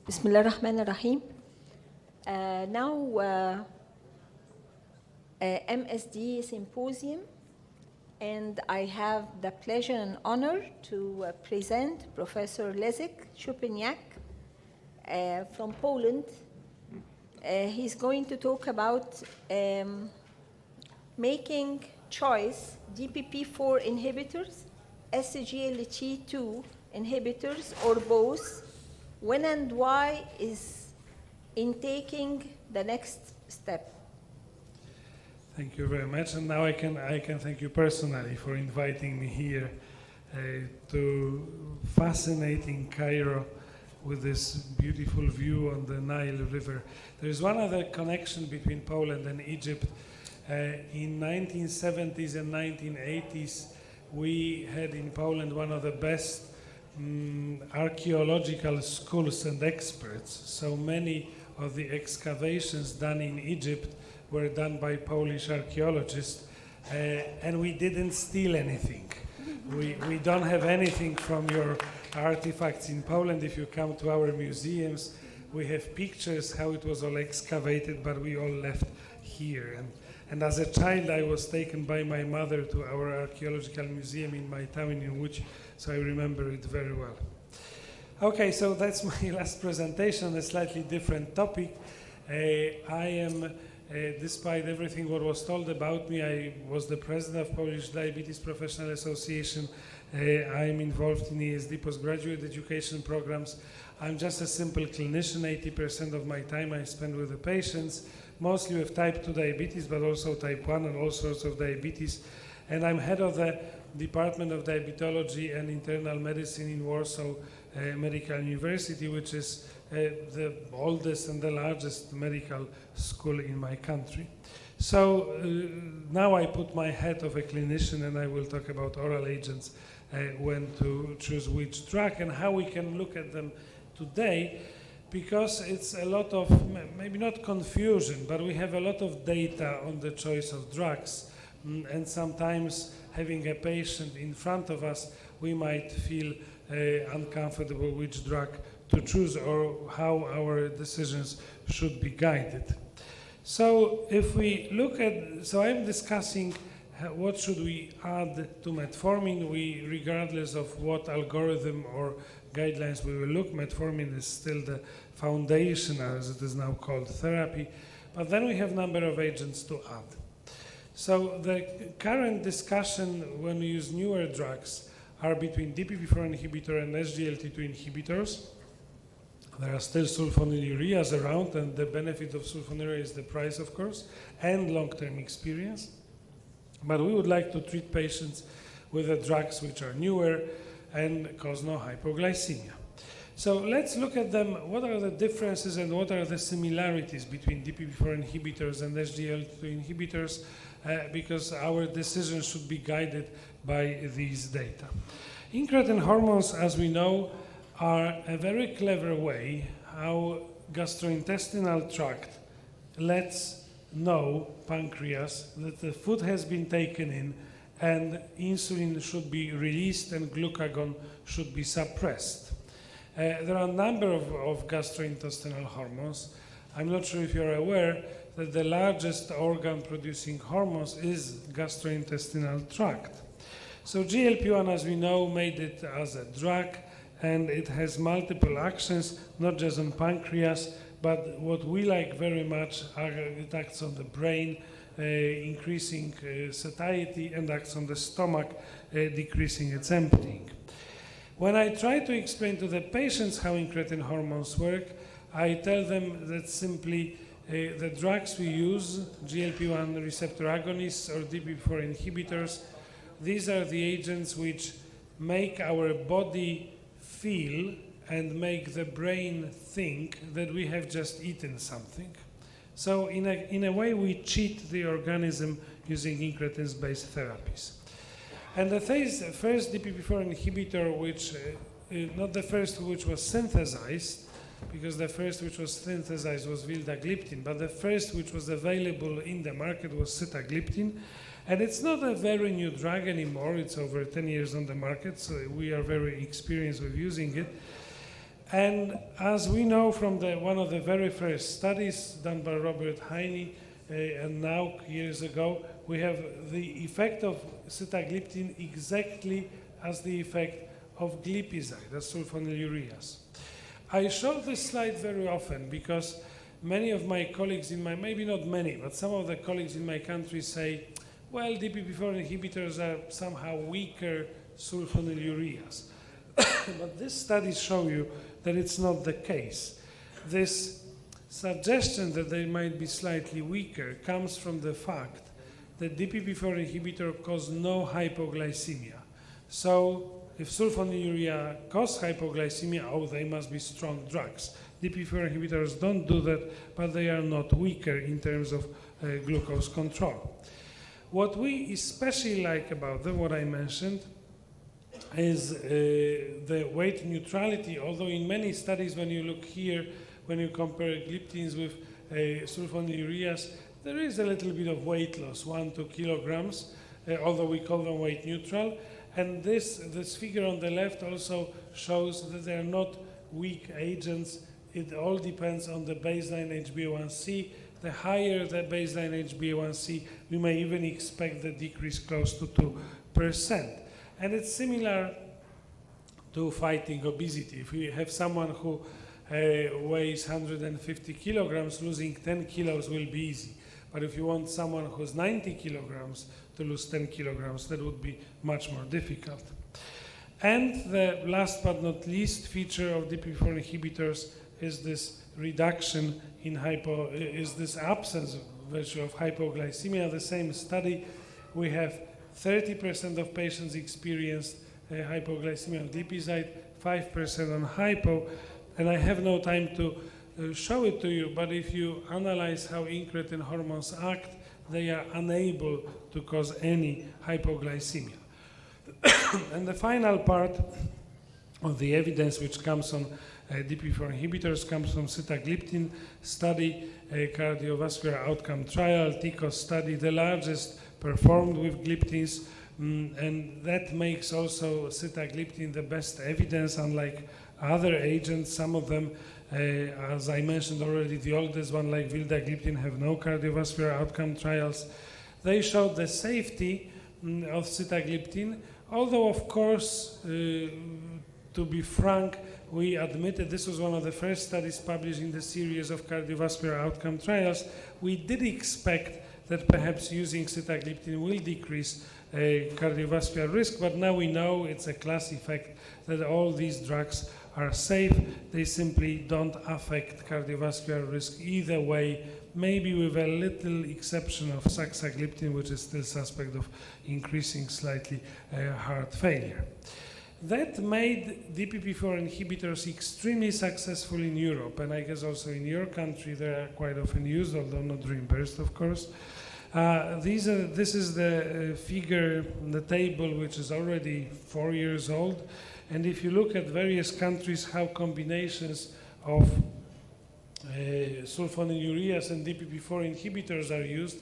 Bismillah ar-Rahman ar-Rahim. MSD Symposium, and I have the pleasure and honor to present Professor Leszek Czupryniak from Poland. He's going to talk about making choice DPP4 inhibitors, SGLT2 inhibitors, or both, when and why is in taking the next step. Thank you very much, and now I can thank you personally for inviting me here to fascinating Cairo with this beautiful view on the Nile River. There is one other connection between Poland and Egypt. In 1970s and 1980s, we had in Poland one of the best archaeological schools and experts. So many of the excavations done in Egypt were done by Polish archaeologists, and we didn't steal anything. We don't have anything from your artifacts in Poland. If you come to our museums, we have pictures how it was all excavated, but we all left here. And as a child, I was taken by my mother to our archaeological museum in my town in Łódź, so I remember it very well. Okay, so that's my last presentation, a slightly different topic. Despite everything what was told about me, I was the president of Polish Diabetes Professional Association. I'm involved in AASD postgraduate education programs. I'm just a simple clinician. 80% of my time I spend with the patients, mostly with type 2 diabetes, but also type 1 and all sorts of diabetes. And I'm head of the Department of Diabetology and Internal Medicine in Warsaw Medical University, which is the oldest and the largest medical school in my country. So now I put my hat of a clinician, and I will talk about oral agents, when to choose which drug and how we can look at them today, because it's a lot of, maybe not confusion, but we have a lot of data on the choice of drugs. And sometimes having a patient in front of us, we might feel uncomfortable which drug to choose or how our decisions should be guided. So if we look at, so I'm discussing what should we add to metformin. Regardless of what algorithm or guidelines we will look, metformin is still the foundation, as it is now called, therapy. But then we have a number of agents to add. So the current discussion when we use newer drugs are between DPP4 inhibitor and SGLT2 inhibitors. There are still sulfonylureas around, and the benefit of sulfonylurea is the price, of course, and long-term experience. But we would like to treat patients with the drugs which are newer and cause no hypoglycemia. So let's look at them. What are the differences and what are the similarities between DPP4 inhibitors and SGLT2 inhibitors? Because our decisions should be guided by these data. Incretin hormones, as we know, are a very clever way how gastrointestinal tract lets know pancreas that the food has been taken in and insulin should be released and glucagon should be suppressed. There are a number of gastrointestinal hormones. I'm not sure if you're aware that the largest organ producing hormones is gastrointestinal tract. So GLP-1, as we know, made it as a drug, and it has multiple actions, not just on pancreas, but what we like very much, it acts on the brain, increasing satiety, and acts on the stomach, decreasing its emptying. When I try to explain to the patients how incretin hormones work, I tell them that simply the drugs we use, GLP-1 receptor agonists or DPP4 inhibitors, these are the agents which make our body feel and make the brain think that we have just eaten something. So in a way, we cheat the organism using incretins-based therapies. And the first DPP4 inhibitor, which, not the first which was synthesized, because the first which was synthesized was vildagliptin, but the first which was available in the market was sitagliptin. And it's not a very new drug anymore. It's over 10 years on the market, so we are very experienced with using it. And as we know from one of the very first studies done by Robert Heine, and now years ago, we have the effect of sitagliptin exactly as the effect of glipizide, that's sulfonylureas. I show this slide very often because many of my colleagues maybe not many, but some of the colleagues in my country say, well, DPP4 inhibitors are somehow weaker sulfonylureas. But these studies show you that it's not the case. This suggestion that they might be slightly weaker comes from the fact that DPP4 inhibitor cause no hypoglycemia. So if sulfonylurea cause hypoglycemia, oh, they must be strong drugs. DPP4 inhibitors don't do that, but they are not weaker in terms of glucose control. What we especially like about them, what I mentioned, is the weight neutrality, although in many studies when you look here, when you compare gliptins with sulfonylureas, there is a little bit of weight loss, 1-2 kilograms, although we call them weight neutral. And this figure on the left also shows that they are not weak agents. It all depends on the baseline HbA1c. The higher the baseline HbA1c, we may even expect the decrease close to 2%. And it's similar to fighting obesity. If we have someone who weighs 150 kilograms, losing 10 kilos will be easy. But if you want someone who's 90 kilograms to lose 10 kilograms, that would be much more difficult. And the last but not least feature of DPP4 inhibitors is this reduction in this absence virtue of hypoglycemia. The same study, we have 30% of patients experienced hypoglycemia on glipizide, 5% on hypo, and I have no time to show it to you, but if you analyze how incretin hormones act, they are unable to cause any hypoglycemia. And the final part of the evidence which comes on DPP4 inhibitors comes from sitagliptin study, a cardiovascular outcome trial, TICOS study, the largest performed with gliptins, and that makes also sitagliptin the best evidence, unlike other agents. Some of them, as I mentioned already, the oldest one like vildagliptin have no cardiovascular outcome trials. They showed the safety of sitagliptin, although of course, to be frank, we admitted this was one of the first studies published in the series of cardiovascular outcome trials. We did expect that perhaps using sitagliptin will decrease cardiovascular risk, but now we know it's a class effect that all these drugs are safe. They simply don't affect cardiovascular risk either way, maybe with a little exception of saxagliptin, which is still suspect of increasing slightly heart failure. That made DPP4 inhibitors extremely successful in Europe, and I guess also in your country they are quite often used, although not reimbursed, of course. This is the figure, the table, which is already 4 years old. And if you look at various countries, how combinations of sulfonylureas and DPP4 inhibitors are used.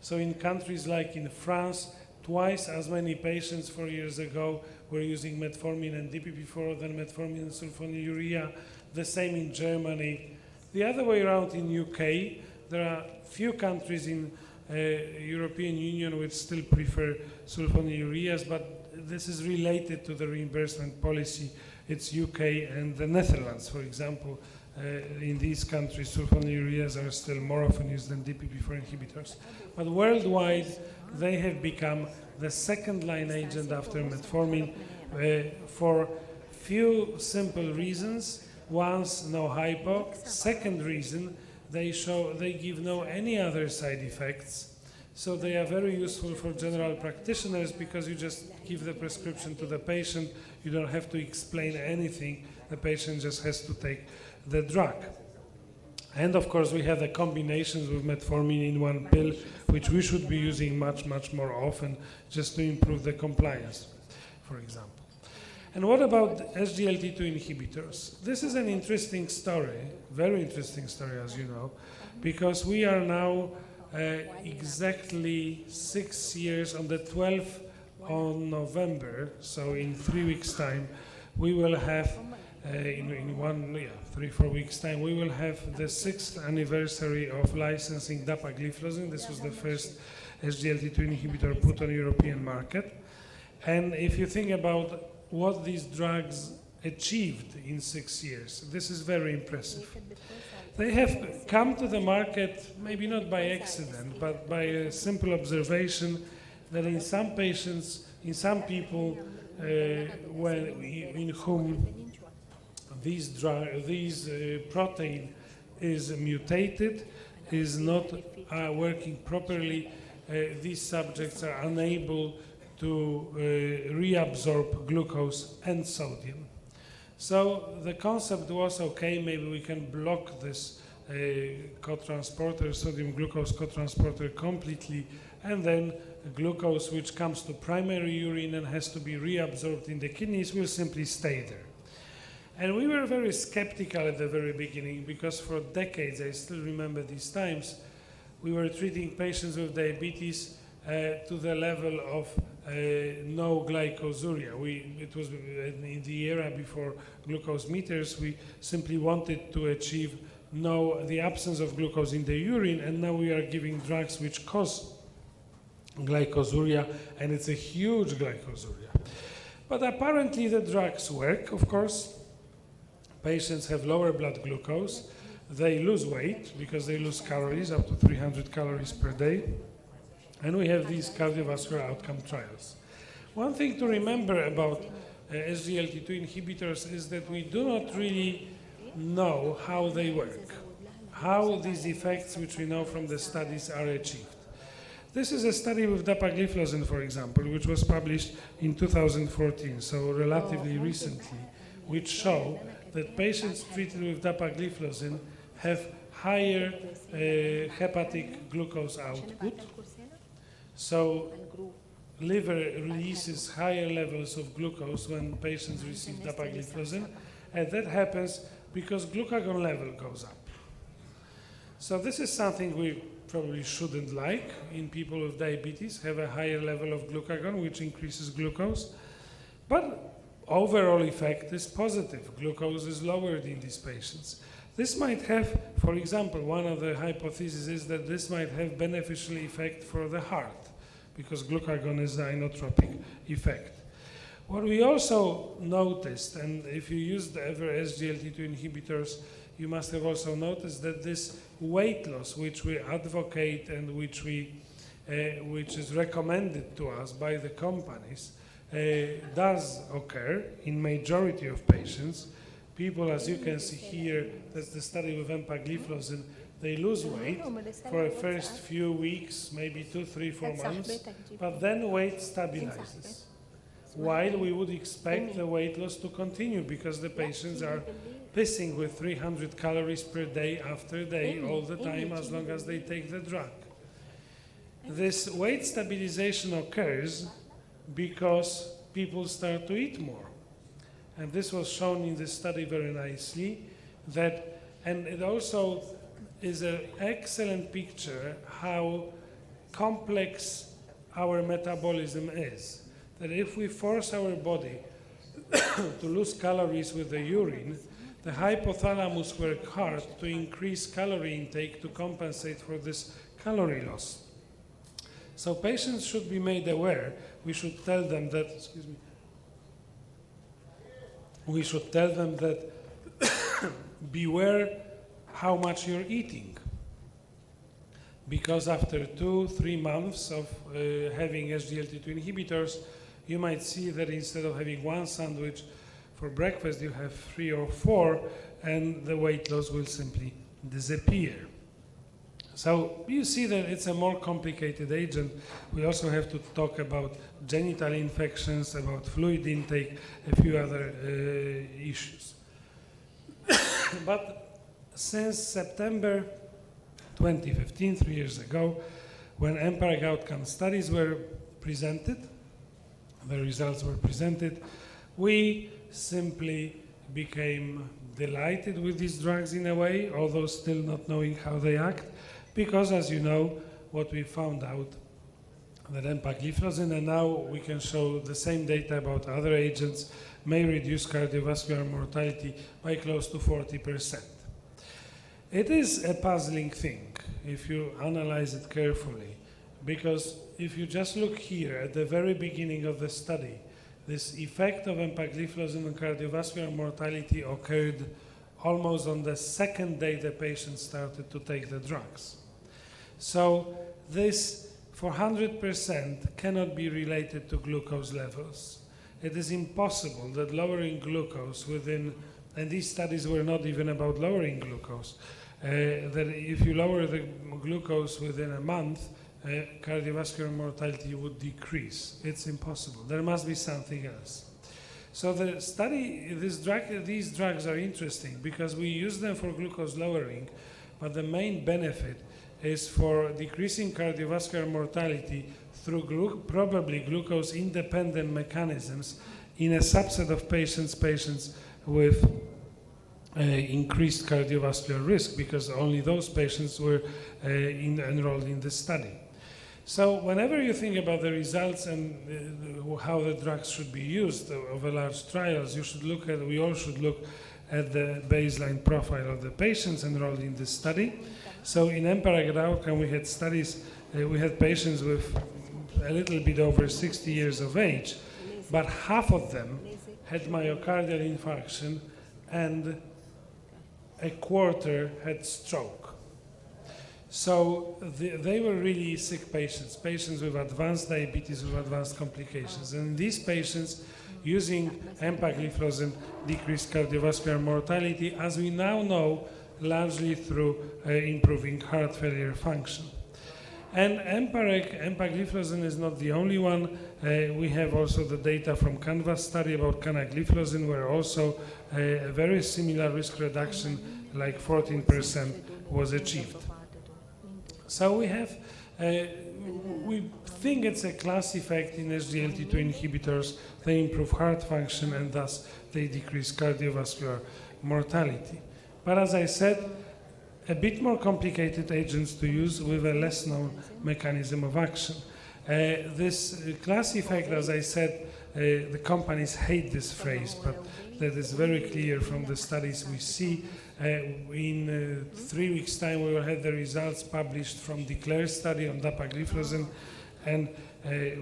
So in countries like in France, twice as many patients 4 years ago were using metformin and DPP4 than metformin and sulfonylurea. The same in Germany. The other way around in UK, there are few countries in European Union which still prefer sulfonylureas, but this is related to the reimbursement policy. It's UK and the Netherlands, for example. In these countries, sulfonylureas are still more often used than DPP4 inhibitors. But worldwide, they have become the second-line agent after metformin for few simple reasons. Once, no hypo. Second reason, they give no any other side effects. So they are very useful for general practitioners because you just give the prescription to the patient. You don't have to explain anything. The patient just has to take the drug. And of course, we have the combinations with metformin in one pill, which we should be using much, much more often just to improve the compliance, for example. And what about SGLT2 inhibitors? This is an interesting story, very interesting story, as you know, because we are now exactly 6 years on the 12th of November, so in 3 weeks' time, we will have in 3-4 weeks time, we will have the 6th anniversary of licensing dapagliflozin. This was the first SGLT2 inhibitor put on European market. And if you think about what these drugs achieved in 6 years, this is very impressive. They have come to the market, maybe not by accident, but by a simple observation that in some patients, in some people, in whom these protein is mutated, is not working properly, these subjects are unable to reabsorb glucose and sodium. So the concept was, okay, maybe we can block this cotransporter, sodium glucose cotransporter completely, and then glucose which comes to primary urine and has to be reabsorbed in the kidneys will simply stay there. And we were very skeptical at the very beginning because for decades, I still remember these times, we were treating patients with diabetes to the level of no glycosuria. It was in the era before glucose meters, we simply wanted to achieve the absence of glucose in the urine, and now we are giving drugs which cause glycosuria, and it's a huge glycosuria. But apparently the drugs work, of course. Patients have lower blood glucose, they lose weight because they lose calories, up to 300 calories per day, and we have these cardiovascular outcome trials. One thing to remember about SGLT2 inhibitors is that we do not really know how they work, how these effects which we know from the studies are achieved. This is a study with dapagliflozin, for example, which was published in 2014, so relatively recently, which show that patients treated with dapagliflozin have higher hepatic glucose output. So liver releases higher levels of glucose when patients receive dapagliflozin, and that happens because glucagon level goes up. So this is something we probably shouldn't like in people with diabetes, have a higher level of glucagon, which increases glucose. But overall effect is positive. Glucose is lowered in these patients. This might have, for example, one of the hypotheses is that this might have beneficial effect for the heart, because glucagon is an inotropic effect. What we also noticed, and if you use the ever SGLT2 inhibitors, you must have also noticed that this weight loss, which we advocate and which is recommended to us by the companies, does occur in majority of patients. People, as you can see here, that's the study with empagliflozin, they lose weight for the first few weeks, maybe 2, 3, 4 months, but then weight stabilizes. While we would expect the weight loss to continue because the patients are pissing with 300 calories per day after day all the time as long as they take the drug. This weight stabilization occurs because people start to eat more. And this was shown in this study very nicely, and it also is an excellent picture how complex our metabolism is. That if we force our body to lose calories with the urine, the hypothalamus works hard to increase calorie intake to compensate for this calorie loss. So patients should be made aware. We should tell them that, beware how much you're eating. Because after 2-3 months of having SGLT2 inhibitors, you might see that instead of having 1 sandwich for breakfast, you have 3 or 4, and the weight loss will simply disappear. So you see that it's a more complicated agent. We also have to talk about genital infections, about fluid intake, a few other issues. But since September 2015, 3 years ago, when empiric outcome studies were presented, the results were presented, we simply became delighted with these drugs in a way, although still not knowing how they act, because as you know, what we found out that empagliflozin, and now we can show the same data about other agents, may reduce cardiovascular mortality by close to 40%. It is a puzzling thing if you analyze it carefully, because if you just look here at the very beginning of the study, this effect of empagliflozin on cardiovascular mortality occurred almost on the second day the patient started to take the drugs. So this 400% cannot be related to glucose levels. It is impossible that lowering glucose within, and these studies were not even about lowering glucose, that if you lower the glucose within a month, cardiovascular mortality would decrease. It's impossible. There must be something else. So the study, these drugs are interesting because we use them for glucose lowering, but the main benefit is for decreasing cardiovascular mortality through probably glucose-independent mechanisms in a subset of patients with increased cardiovascular risk, because only those patients were enrolled in this study. So whenever you think about the results and how the drugs should be used over large trials, we all should look at the baseline profile of the patients enrolled in this study. So in EMPA-REG outcome, we had studies, we had patients with a little bit over 60 years of age, but half of them had myocardial infarction and a quarter had stroke. So they were really sick patients with advanced diabetes, with advanced complications. And these patients, using empagliflozin, decreased cardiovascular mortality, as we now know, largely through improving heart failure function. And empagliflozin is not the only one. We have also the data from CANVAS study about canagliflozin, where also a very similar risk reduction, like 14%, was achieved. So we have, we think it's a class effect in SGLT2 inhibitors. They improve heart function and thus they decrease cardiovascular mortality. But as I said, a bit more complicated agents to use with a less known mechanism of action. This class effect, as I said, the companies hate this phrase, but that is very clear from the studies we see. In 3 weeks' time, we will have the results published from DECLARE study on dapagliflozin, and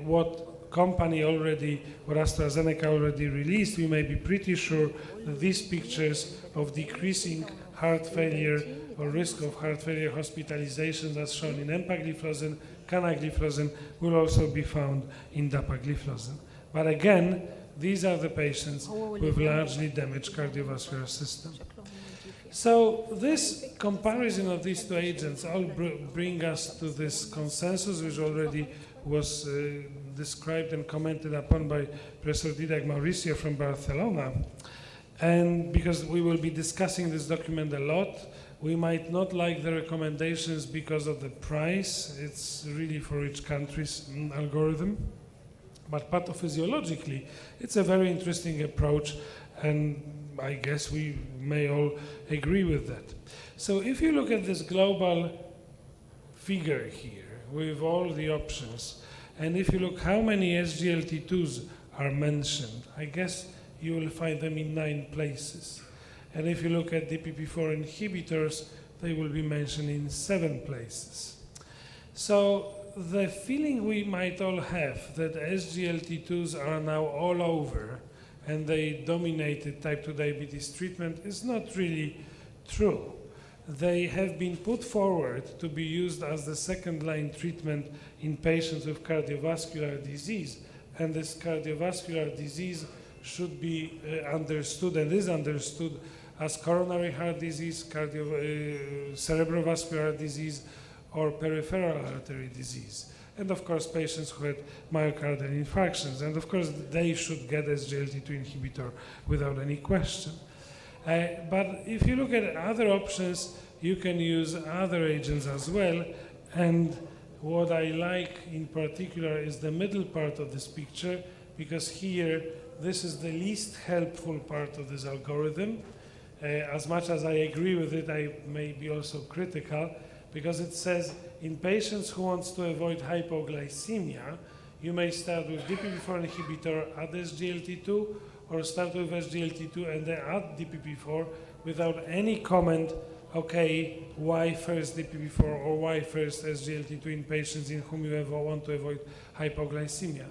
what AstraZeneca already released, we may be pretty sure that these pictures of decreasing heart failure or risk of heart failure hospitalizations as shown in empagliflozin, canagliflozin will also be found in dapagliflozin. But again, these are the patients with largely damaged cardiovascular system. So this comparison of these two agents all bring us to this consensus, which already was described and commented upon by Professor Didac Mauricio from Barcelona. And because we will be discussing this document a lot, we might not like the recommendations because of the price. It's really for each country's algorithm. But pathophysiologically, it's a very interesting approach, and I guess we may all agree with that. So if you look at this global figure here with all the options, and if you look how many SGLT2s are mentioned, I guess you will find them in 9 places. And if you look at DPP4 inhibitors, they will be mentioned in 7 places. So the feeling we might all have that SGLT2s are now all over and they dominated type 2 diabetes treatment is not really true. They have been put forward to be used as the second-line treatment in patients with cardiovascular disease, and this cardiovascular disease should be understood and is understood as coronary heart disease, cerebrovascular disease, or peripheral artery disease. And of course, patients who had myocardial infarctions. And of course, they should get SGLT2 inhibitor without any question. But if you look at other options, you can use other agents as well. And what I like in particular is the middle part of this picture, because here, this is the least helpful part of this algorithm. As much as I agree with it, I may be also critical. because it says in patients who wants to avoid hypoglycemia, you may start with DPP4 inhibitor, add SGLT2, or start with SGLT2 and then add DPP4 without any comment, okay, why first DPP4 or why first SGLT2 in patients in whom you want to avoid hypoglycemia.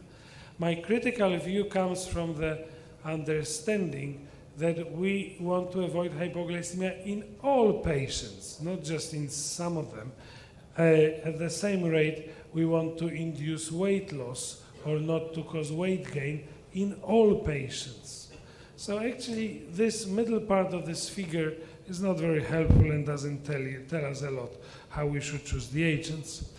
My critical view comes from the understanding that we want to avoid hypoglycemia in all patients, not just in some of them. At the same rate, we want to induce weight loss or not to cause weight gain in all patients. So actually, this middle part of this figure is not very helpful and doesn't tell us a lot how we should choose the agents.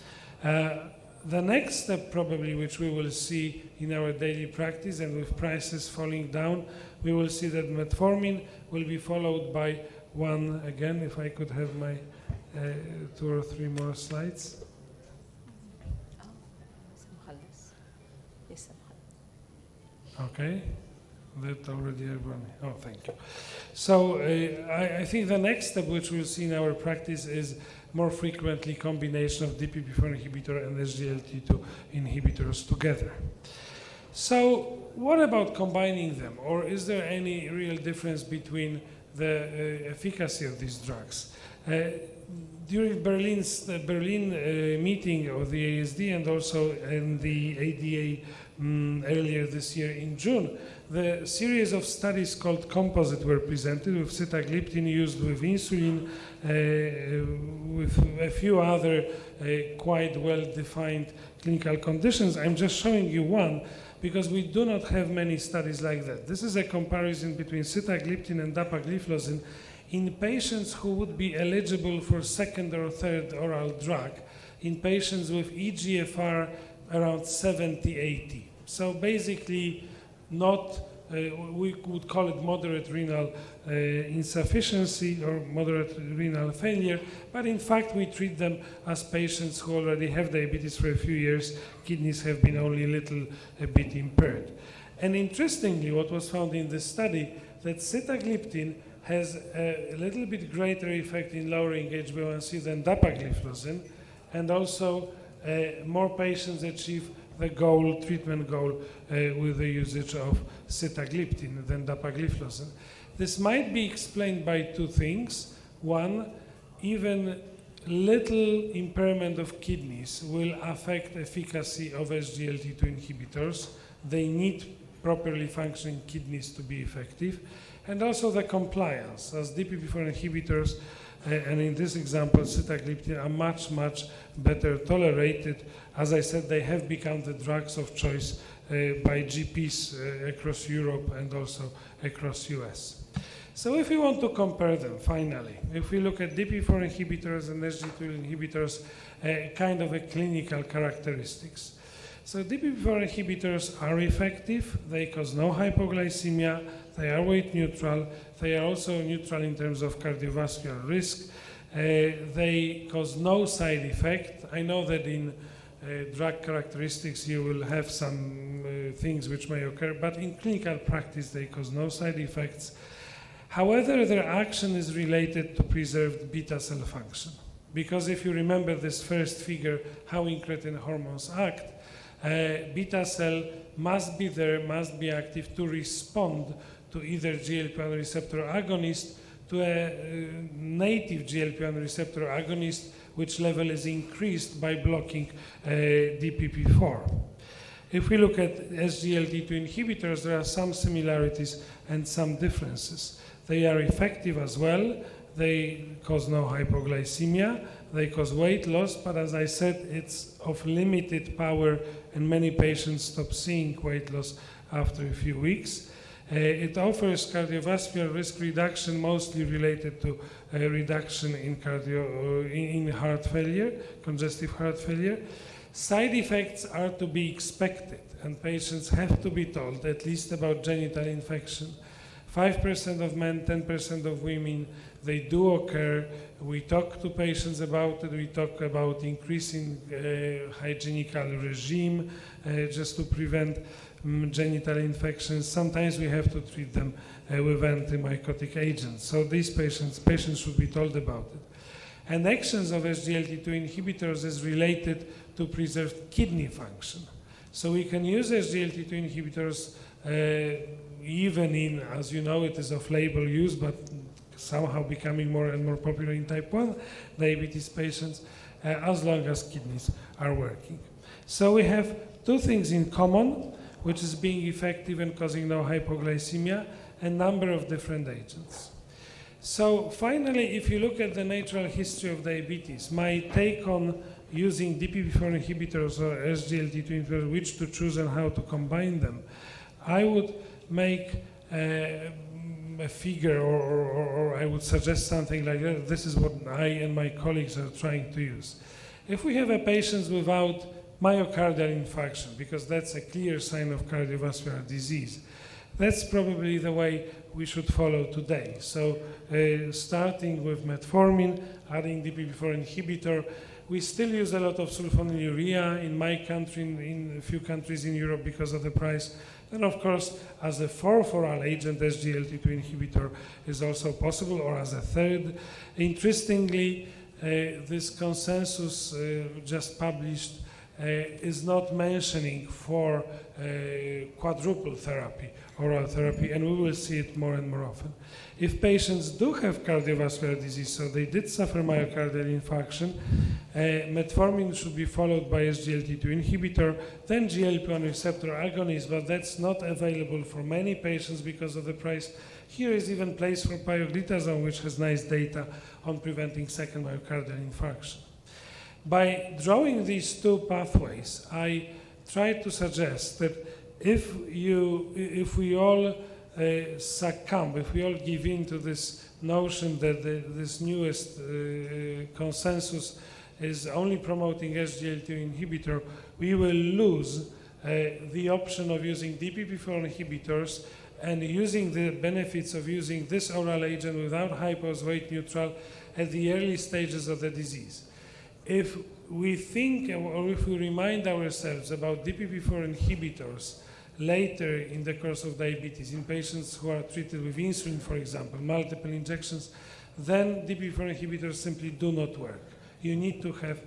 The next step probably, which we will see in our daily practice and with prices falling down, we will see that metformin will be followed by one, again, if I could have my 2 or 3 more slides. Okay, that already everyone, oh, thank you. So I think the next step which we'll see in our practice is more frequently combination of DPP4 inhibitor and SGLT2 inhibitors together. So what about combining them, or is there any real difference between the efficacy of these drugs? During the Berlin meeting of the AASD and also in the ADA earlier this year in June, the series of studies called Composite were presented with sitagliptin used with insulin, with a few other quite well-defined clinical conditions. I'm just showing you one because we do not have many studies like that. This is a comparison between sitagliptin and dapagliflozin in patients who would be eligible for second or third oral drug, in patients with eGFR around 70, 80. So basically not, we would call it moderate renal insufficiency or moderate renal failure, but in fact we treat them as patients who already have diabetes for a few years, kidneys have been only a little bit impaired. And interestingly, what was found in this study, that sitagliptin has a little bit greater effect in lowering HbA1c than dapagliflozin, and also more patients achieve the goal, treatment goal, with the usage of sitagliptin than dapagliflozin. This might be explained by 2 things. One, even little impairment of kidneys will affect efficacy of SGLT2 inhibitors. They need properly functioning kidneys to be effective. And also the compliance, as DPP4 inhibitors, and in this example, sitagliptin, are much, much better tolerated. As I said, they have become the drugs of choice by GPs across Europe and also across US. So if we want to compare them, finally, if we look at DPP4 inhibitors and SGLT2 inhibitors, kind of a clinical characteristics. So DPP4 inhibitors are effective, they cause no hypoglycemia, they are weight neutral, they are also neutral in terms of cardiovascular risk, they cause no side effect. I know that in drug characteristics you will have some things which may occur, but in clinical practice they cause no side effects. However, their action is related to preserved beta cell function. Because if you remember this first figure, how incretin hormones act, beta cell must be there, must be active to respond to either GLP-1 receptor agonist, to a native GLP-1 receptor agonist, which level is increased by blocking DPP4. If we look at SGLT2 inhibitors, there are some similarities and some differences. They are effective as well. They cause no hypoglycemia. They cause weight loss, but as I said, it's of limited power, and many patients stop seeing weight loss after a few weeks. It offers cardiovascular risk reduction, mostly related to a reduction in heart failure, congestive heart failure. Side effects are to be expected, and patients have to be told at least about genital infection. 5% of men, 10% of women, they do occur. We talk to patients about it. We talk about increasing hygienical regime just to prevent genital infections. Sometimes we have to treat them with antimycotic agents. So these patients should be told about it. And actions of SGLT2 inhibitors is related to preserved kidney function. So we can use SGLT2 inhibitors even in, as you know, it is off-label use, but somehow becoming more and more popular in type 1 diabetes patients, as long as kidneys are working. So we have two things in common, which is being effective and causing no hypoglycemia, a number of different agents. So finally, if you look at the natural history of diabetes, my take on using DPP4 inhibitors or SGLT2 inhibitors, which to choose and how to combine them, I would make a figure or I would suggest something like that. This is what I and my colleagues are trying to use. If we have a patient without myocardial infarction, because that's a clear sign of cardiovascular disease, that's probably the way we should follow today. So starting with metformin, adding DPP4 inhibitor. We still use a lot of sulfonylurea in my country, in a few countries in Europe because of the price. And of course, as a fourth oral agent, SGLT2 inhibitor is also possible, or as a third. Interestingly, this consensus just published is not mentioning for quadruple therapy, oral therapy, and we will see it more and more often. If patients do have cardiovascular disease, so they did suffer myocardial infarction, metformin should be followed by SGLT2 inhibitor, then GLP-1 receptor agonist, but that's not available for many patients because of the price. Here is even place for pioglitazone, which has nice data on preventing second myocardial infarction. By drawing these two pathways, I try to suggest that if we all succumb, if we all give in to this notion that this newest consensus is only promoting SGLT2 inhibitor, we will lose the option of using DPP4 inhibitors and using the benefits of using this oral agent without hypos, weight neutral, at the early stages of the disease. If we think or if we remind ourselves about DPP4 inhibitors later in the course of diabetes, in patients who are treated with insulin, for example, multiple injections, then DPP4 inhibitors simply do not work. You need to have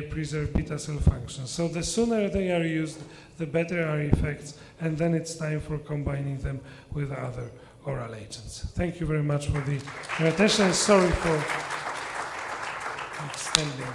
preserved beta cell function. So the sooner they are used, the better our effects, and then it's time for combining them with other oral agents. Thank you very much for your attention. Sorry for extending.